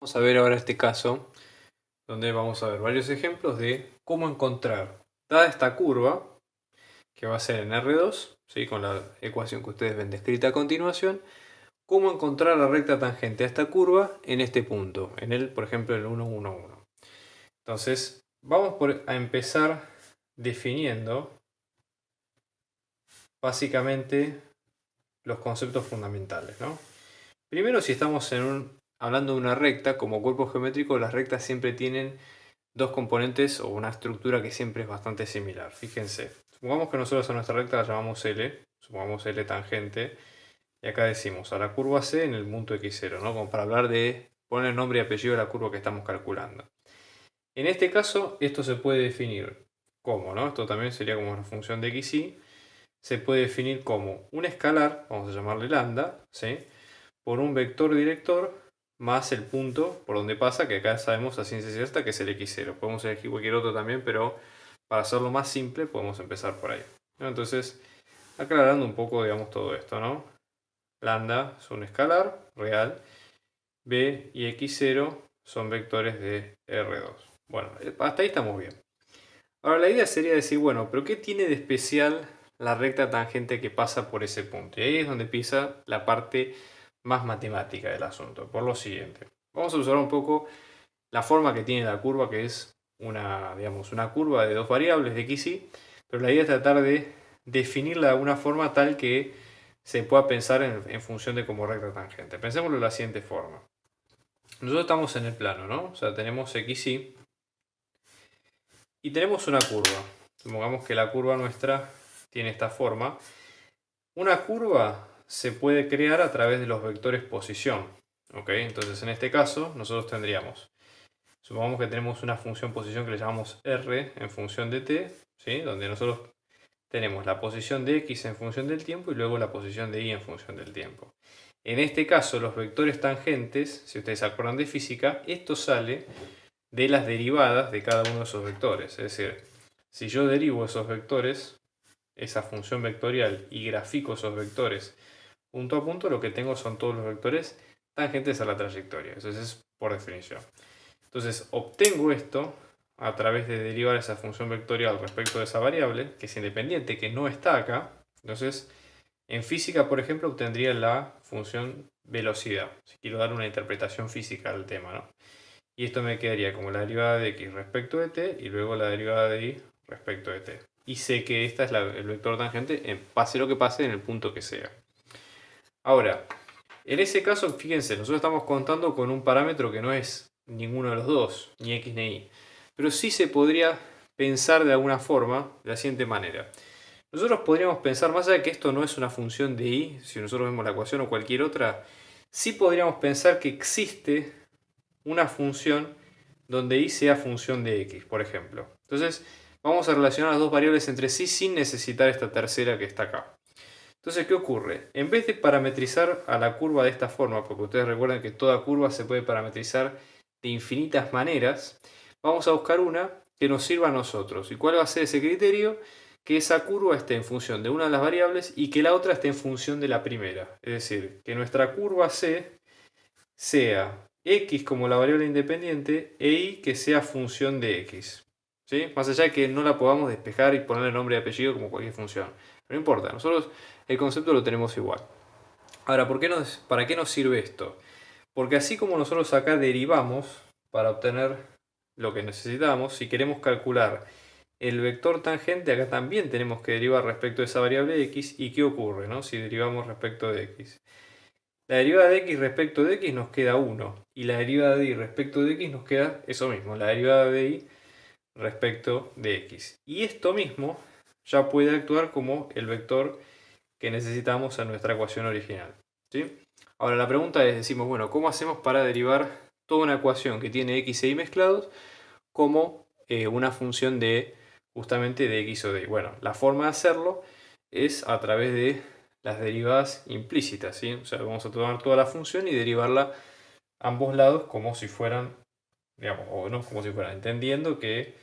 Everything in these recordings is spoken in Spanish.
Vamos a ver ahora este caso, donde vamos a ver varios ejemplos de cómo encontrar, dada esta curva, que va a ser en R2, ¿sí? Con la ecuación que ustedes ven descrita a continuación, cómo encontrar la recta tangente a esta curva en este punto, en el, por ejemplo, el 1, 1, 1. Entonces, vamos a empezar definiendo básicamente los conceptos fundamentales, ¿no? Primero, si estamos hablando de una recta, como cuerpo geométrico, las rectas siempre tienen dos componentes o una estructura que siempre es bastante similar. Fíjense, supongamos que nosotros a nuestra recta la llamamos L, supongamos L tangente, y acá decimos a la curva C en el punto X0, ¿no? Como para hablar de poner el nombre y apellido de la curva que estamos calculando. En este caso, esto se puede definir como, ¿no? Esto también sería como una función de XY. Se puede definir como un escalar, vamos a llamarle lambda, ¿sí? Por un vector director más el punto por donde pasa, que acá sabemos a ciencia cierta que es el x0. Podemos elegir cualquier otro también, pero para hacerlo más simple podemos empezar por ahí, ¿no? Entonces, aclarando un poco, digamos, todo esto, ¿no? Lambda es un escalar real, b y x0 son vectores de R2. Bueno, hasta ahí estamos bien. Ahora la idea sería decir, bueno, pero ¿qué tiene de especial la recta tangente que pasa por ese punto? Y ahí es donde empieza la parte más matemática del asunto, por lo siguiente. Vamos a usar un poco la forma que tiene la curva, que es una, digamos, una curva de dos variables de x y, pero la idea es tratar de definirla de una forma tal que se pueda pensar en función de como recta tangente. Pensémoslo de la siguiente forma. Nosotros estamos en el plano, ¿no? O sea, tenemos x y tenemos una curva. Supongamos que la curva nuestra tiene esta forma. Una curva se puede crear a través de los vectores posición. ¿Ok? Entonces en este caso nosotros tendríamos, supongamos que tenemos una función posición que le llamamos r en función de t, ¿sí? Donde nosotros tenemos la posición de x en función del tiempo y luego la posición de y en función del tiempo. En este caso los vectores tangentes, si ustedes se acuerdan de física, esto sale de las derivadas de cada uno de esos vectores. Es decir, si yo derivo esos vectores, esa función vectorial, y grafico esos vectores punto a punto, lo que tengo son todos los vectores tangentes a la trayectoria. Eso es por definición. Entonces obtengo esto a través de derivar esa función vectorial respecto de esa variable, que es independiente, que no está acá. Entonces, en física, por ejemplo, obtendría la función velocidad, si quiero dar una interpretación física al tema, ¿no? Y esto me quedaría como la derivada de x respecto de t y luego la derivada de y respecto de t. Y sé que esta es el vector tangente, pase lo que pase en el punto que sea. Ahora, en ese caso, fíjense, nosotros estamos contando con un parámetro que no es ninguno de los dos, ni x ni y. Pero sí se podría pensar de alguna forma de la siguiente manera. Nosotros podríamos pensar, más allá de que esto no es una función de y, si nosotros vemos la ecuación o cualquier otra, sí podríamos pensar que existe una función donde y sea función de x, por ejemplo. Entonces, vamos a relacionar las dos variables entre sí sin necesitar esta tercera que está acá. Entonces, ¿qué ocurre? En vez de parametrizar a la curva de esta forma, porque ustedes recuerden que toda curva se puede parametrizar de infinitas maneras, vamos a buscar una que nos sirva a nosotros. ¿Y cuál va a ser ese criterio? Que esa curva esté en función de una de las variables y que la otra esté en función de la primera. Es decir, que nuestra curva C sea x como la variable independiente e y que sea función de x. ¿Sí? Más allá de que no la podamos despejar y ponerle nombre y apellido como cualquier función. No importa, nosotros el concepto lo tenemos igual. Ahora, ¿para qué nos sirve esto? Porque así como nosotros acá derivamos para obtener lo que necesitamos, si queremos calcular el vector tangente, acá también tenemos que derivar respecto de esa variable x. ¿Y qué ocurre, no? Si derivamos respecto de x? La derivada de x respecto de x nos queda 1. Y la derivada de y respecto de x nos queda eso mismo, la derivada de y respecto de x. Y esto mismo ya puede actuar como el vector que necesitamos en nuestra ecuación original, ¿sí? Ahora la pregunta es, decimos, bueno, ¿cómo hacemos para derivar toda una ecuación que tiene x e y mezclados como una función de justamente de x o de y? Bueno, la forma de hacerlo es a través de las derivadas implícitas, ¿sí? O sea, vamos a tomar toda la función y derivarla a ambos lados como si fueran, digamos, o no como si fueran, entendiendo que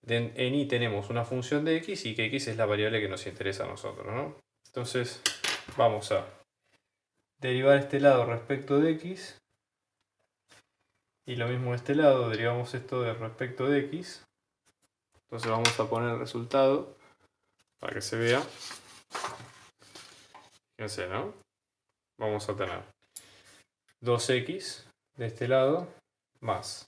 en y tenemos una función de x y que x es la variable que nos interesa a nosotros, ¿no? Entonces vamos a derivar este lado respecto de x Y lo mismo de este lado, derivamos esto de respecto de x. Entonces vamos a poner el resultado para que se vea. Fíjense, ¿no? Vamos a tener 2x de este lado más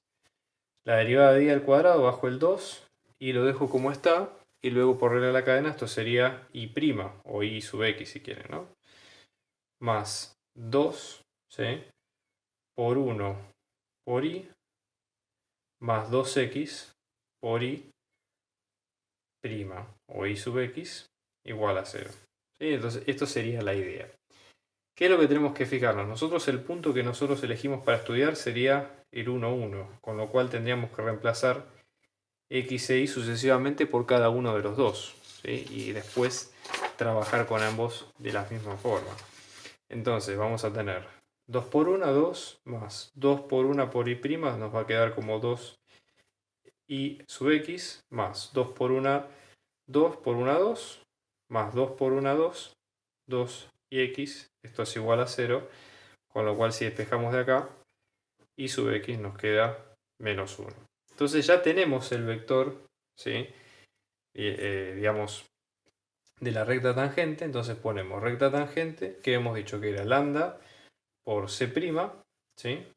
la derivada de y al cuadrado bajo el 2 y lo dejo como está. Y luego por regla de la cadena esto sería y' o y sub x si quieren, ¿no? Más 2, ¿sí? Por 1 por y más 2x por y' o y sub x igual a 0. ¿Sí? Entonces esto sería la idea. ¿Qué es lo que tenemos que fijarnos? Nosotros el punto que nosotros elegimos para estudiar sería el 1, 1, con lo cual tendríamos que reemplazar x e y sucesivamente por cada uno de los dos, ¿sí? Y después trabajar con ambos de la misma forma. Entonces vamos a tener 2 por 1, 2, más 2 por 1 por y', nos va a quedar como 2 y sub x, más 2 por 1, 2 por 1, 2, más 2 por 1, 2, 2 y x, esto es igual a 0, con lo cual si despejamos de acá, y sub x nos queda menos 1. Entonces ya tenemos el vector, ¿sí? Digamos, de la recta tangente. Entonces ponemos recta tangente, que hemos dicho que era lambda por c', ¿sí?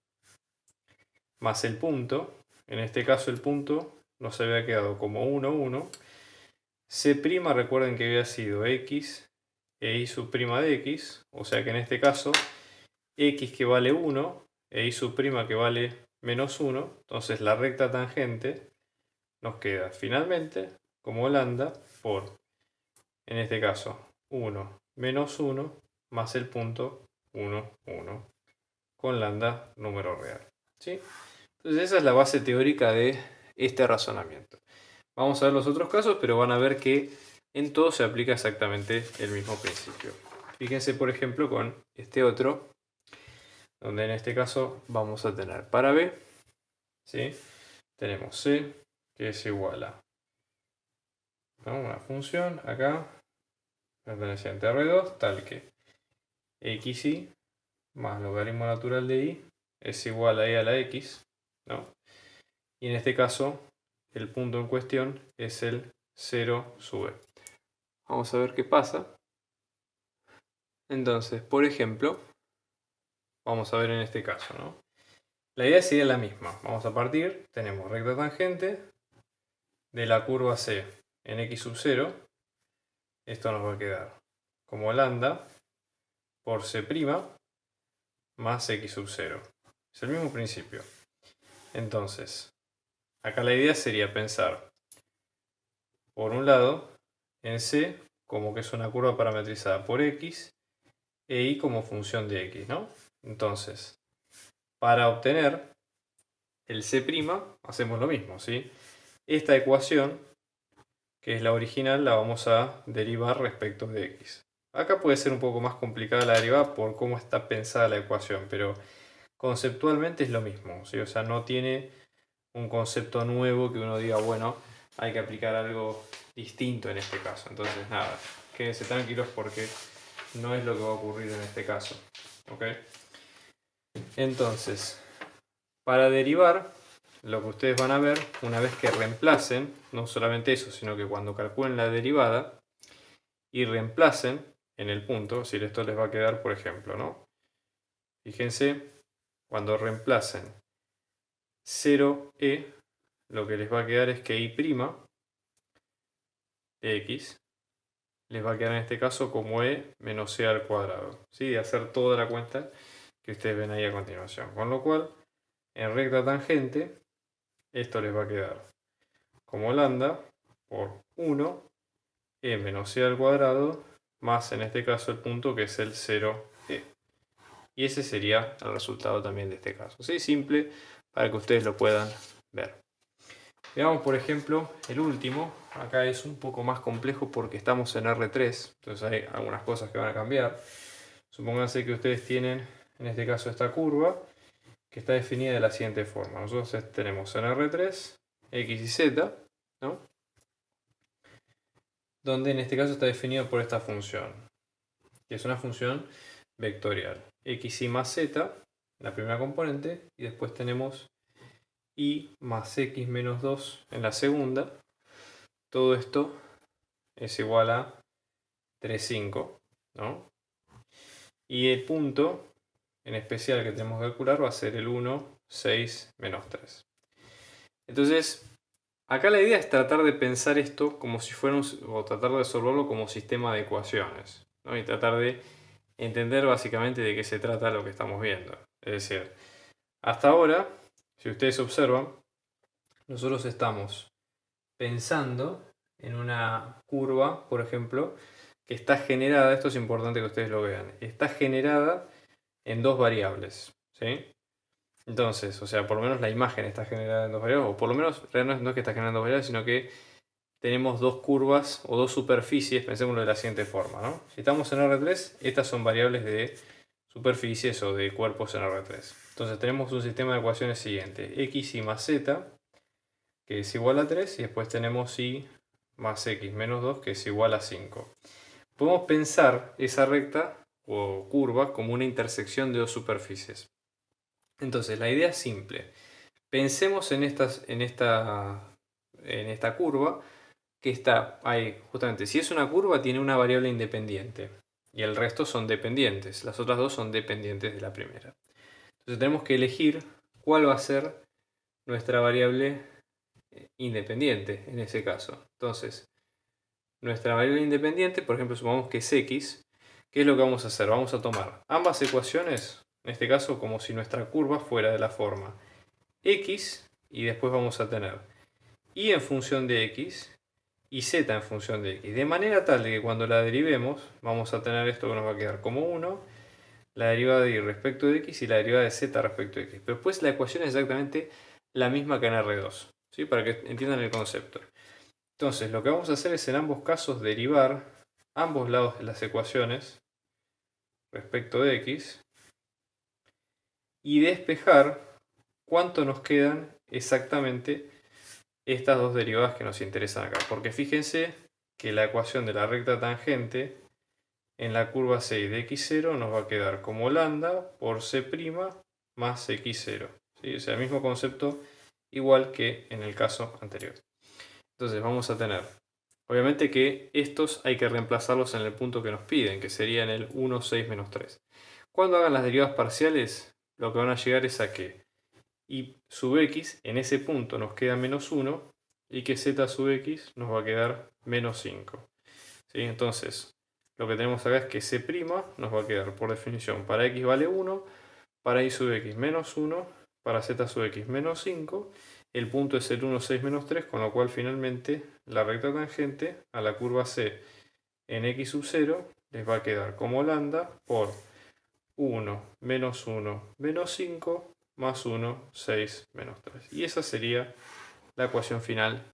Más el punto. En este caso el punto nos había quedado como 1, 1. C', recuerden que había sido x e y sub' de x. O sea que en este caso x que vale 1 e y sub' que vale menos 1. Entonces la recta tangente nos queda finalmente como lambda por, en este caso, 1 menos 1 más el punto 1, 1 con lambda número real, ¿sí? Entonces esa es la base teórica de este razonamiento. Vamos a ver los otros casos, pero van a ver que en todo se aplica exactamente el mismo principio. Fíjense, por ejemplo, con este otro, donde en este caso vamos a tener para b, ¿sí? Tenemos c, que es igual a, ¿no?, una función acá, perteneciente a R2, tal que xy más logaritmo natural de y es igual a y a la x, ¿no? Y en este caso, el punto en cuestión es el 0 sub e. Vamos a ver qué pasa. Entonces, por ejemplo, vamos a ver en este caso, ¿no? La idea sería la misma. Vamos a partir, tenemos recta tangente de la curva C en x sub 0. Esto nos va a quedar como lambda por c' más x sub 0. Es el mismo principio. Entonces, acá la idea sería pensar, por un lado, en C como que es una curva parametrizada por x e y como función de x, ¿no? Entonces, para obtener el C', hacemos lo mismo, ¿sí? Esta ecuación, que es la original, la vamos a derivar respecto de x. Acá puede ser un poco más complicada la derivada por cómo está pensada la ecuación, pero conceptualmente es lo mismo, ¿sí? O sea, no tiene un concepto nuevo que uno diga, bueno, hay que aplicar algo distinto en este caso. Entonces, nada, quédense tranquilos porque no es lo que va a ocurrir en este caso. ¿Ok? Entonces, para derivar, lo que ustedes van a ver, una vez que reemplacen, no solamente eso, sino que cuando calculen la derivada y reemplacen en el punto, si esto les va a quedar, por ejemplo, ¿no? Fíjense, cuando reemplacen 0e, lo que les va a quedar es que y' de x les va a quedar en este caso como e menos c al cuadrado, ¿sí? De hacer toda la cuenta que ustedes ven ahí a continuación. Con lo cual, en recta tangente, esto les va a quedar como lambda por 1 e menos c al cuadrado más en este caso el punto que es el 0e. Y ese sería el resultado también de este caso. ¿Sí? Simple para que ustedes lo puedan ver. Veamos por ejemplo el último. Acá es un poco más complejo porque estamos en R3, entonces hay algunas cosas que van a cambiar. Supónganse que ustedes tienen en este caso esta curva que está definida de la siguiente forma. Nosotros tenemos en R3 x y z, ¿no? Donde en este caso está definido por esta función, que es una función vectorial. Xy más z, la primera componente, y después tenemos y más x menos 2 en la segunda. Todo esto es igual a 3,5, ¿no? Y el punto en especial que tenemos que calcular va a ser el 1, 6, menos 3. Entonces, acá la idea es tratar de pensar esto como si fuera o tratar de resolverlo como sistema de ecuaciones, ¿no? Y tratar de entender básicamente de qué se trata lo que estamos viendo. Es decir, hasta ahora, si ustedes observan, nosotros estamos pensando en una curva, por ejemplo, que está generada, esto es importante que ustedes lo vean, está generada en dos variables, ¿sí? Entonces, o sea, por lo menos la imagen está generada en dos variables, o por lo menos no es que está generada en dos variables, sino que tenemos dos curvas o dos superficies, pensémoslo de la siguiente forma, ¿no? Si estamos en R3, estas son variables de superficies o de cuerpos en R3. Entonces tenemos un sistema de ecuaciones siguiente, x y más z, que es igual a 3, y después tenemos y más x menos 2, que es igual a 5. Podemos pensar esa recta o curva como una intersección de dos superficies. Entonces, la idea es simple. Pensemos en esta curva que está ahí, justamente, si es una curva tiene una variable independiente y el resto son dependientes. Las otras dos son dependientes de la primera. Entonces tenemos que elegir cuál va a ser nuestra variable independiente en ese caso. Entonces, nuestra variable independiente, por ejemplo, supongamos que es x. ¿Qué es lo que vamos a hacer? Vamos a tomar ambas ecuaciones, en este caso como si nuestra curva fuera de la forma x, y después vamos a tener y en función de x y z en función de x, de manera tal de que cuando la derivemos vamos a tener esto que nos va a quedar como 1, la derivada de y respecto de x y la derivada de z respecto de x. Pero después la ecuación es exactamente la misma que en R2, ¿sí? Para que entiendan el concepto. Entonces lo que vamos a hacer es en ambos casos derivar ambos lados de las ecuaciones respecto de x y despejar cuánto nos quedan exactamente estas dos derivadas que nos interesan acá. Porque fíjense que la ecuación de la recta tangente en la curva 6 de x0 nos va a quedar como lambda por c' más x0. ¿Sí? O sea, el mismo concepto igual que en el caso anterior. Entonces vamos a tener, obviamente que estos hay que reemplazarlos en el punto que nos piden, que sería en el 1, 6, menos 3. Cuando hagan las derivadas parciales, lo que van a llegar es a que y sub x en ese punto nos queda menos 1 y que z sub x nos va a quedar menos 5. ¿Sí? Entonces, lo que tenemos acá es que c' nos va a quedar por definición para x vale 1, para y sub x menos 1, para z sub x menos 5. El punto es el 1, 6, menos 3, con lo cual finalmente la recta tangente a la curva C en x sub 0 les va a quedar como lambda por 1, menos 1, menos 5, más 1, 6, menos 3. Y esa sería la ecuación final